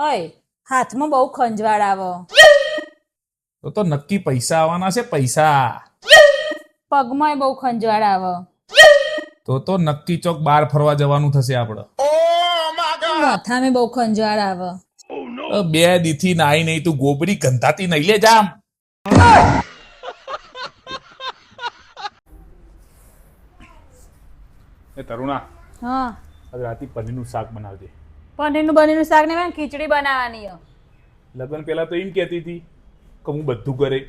ઓય હાથમાં બહુ ખંજવાળ આવે. તો નક્કી પૈસા આવવાના છે, પૈસા. પગમાંય બહુ ખંજવાળ આવે. તો નક્કી ચોક બહાર ફરવા જવાનું થશે આપણે. માથામાં બહુ ખંજવાળ આવે. 2 દીથી નાઈ નહીં તું ગોબરી ગંધાતી નહીં લે જામ. એ તરુણા, હા, આજે રાતે પનીરનું શાક બનાવજે. પનીરનું શાક ને ખીચડી બનાવવાની છે. લગ્ન પહેલા તો એમ કહેતી હતી કે હું બધું કરે.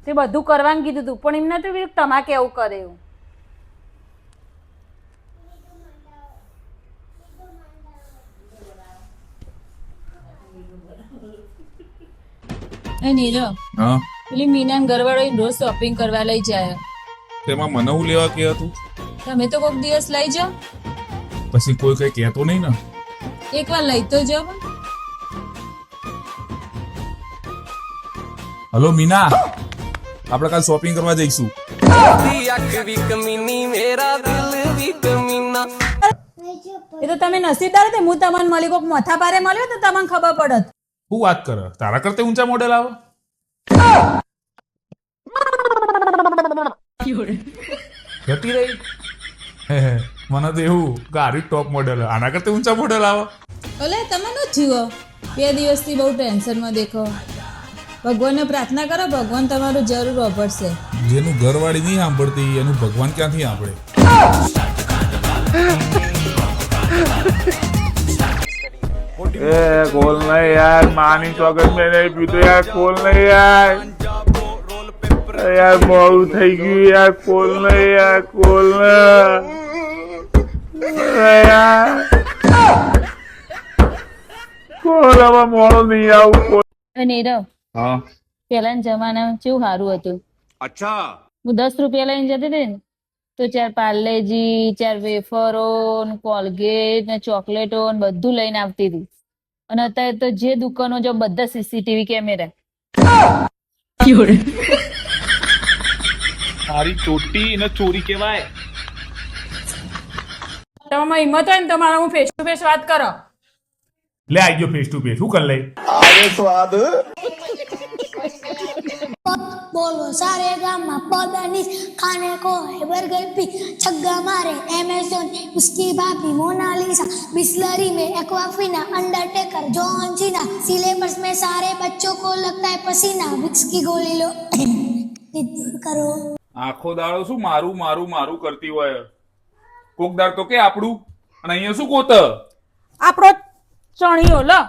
તે બધું કરવાનું કીધું તું પણ એમને તો તમારે કેવું કરે એવું. એ નીરવ, હા, પેલી મીના ઘરવાળો રોજ શોપિંગ કરવા લઈ જાય. તેમાં મને હું લેવા કે હતું? તમે તો કોઈક દિવસ લઈ જાઓ. પછી કોઈ કઈ કહેતો નહીં ને. એકવાર લઈ તો જાઓ. હલો મીના, આપણે કાલ શોપિંગ કરવા જઈશું. એ તો તમે નસીબદાર હતા. હું તમને મળી કોઈક માથા પારે મળ્યો તો તમને ખબર પડત. શું વાત કરે? તારા કરતા ઊંચા મોડેલ આવે. જતી રહી. મને તો એવું ગાડી ટોપ મોડેલ, આના કરતા ઊંચા મોડેલ આવે. ઓલે તમે ન જીવો. 2 દિવસથી બહુ ટેન્શનમાં દેખો. ભગવાનને પ્રાર્થના કરો, ભગવાન તમારું જરૂર વાપરશે. જેનું ઘરવાળી નહીં સાંભળતી એનું ભગવાન ક્યાંથી સાંભળે? खोल नहीं यार, मानी ચોકલેટ में नहीं पीतो यार, खोल नहीं यार, यार मोड़ू થઈ ગયું यार, खोल नहीं यार, खोल यार, खोल હવે મોડું નહીં આવું. નીરવ, હા, પેલાના જમાનામાં કેવું સારું હતું. अच्छा હું 10 રૂપિયા લઈને જતી હતી ને તો 4 પાર્લેજી, 4 વેફરો, કોલગેટ ને ચોકલેટો ને બધું લઈને આવતી હતી. અને અત્યારે તો જે દુકાનો જો બધા સીસીટીવી કેમેરા. તારી ચોટી ને ચોરી કહેવાય. તમારી હિંમત હોય ને તો મારા હું ફેસ ટુ ફેસ વાત કરો. લે આવી ગયો ફેસ ટુ ફેસ. શું કર લે? बोलो सारे गामा पौदानिस खाने को है बर्गर पी छग्गा मारे अमेज़न उसकी भाभी मोनालिसा बिस्लरी में Aquafina Undertaker John Cena syllabus में सारे बच्चों को लगता है पसीना विक्स की गोली लो दूर करो. આખો દાડો શું મારું મારું મારું કરતી હોય. કોક દાડ તો કે આપણું, અને અહીંયા શું ગોત? આપણો ચણિયો લો.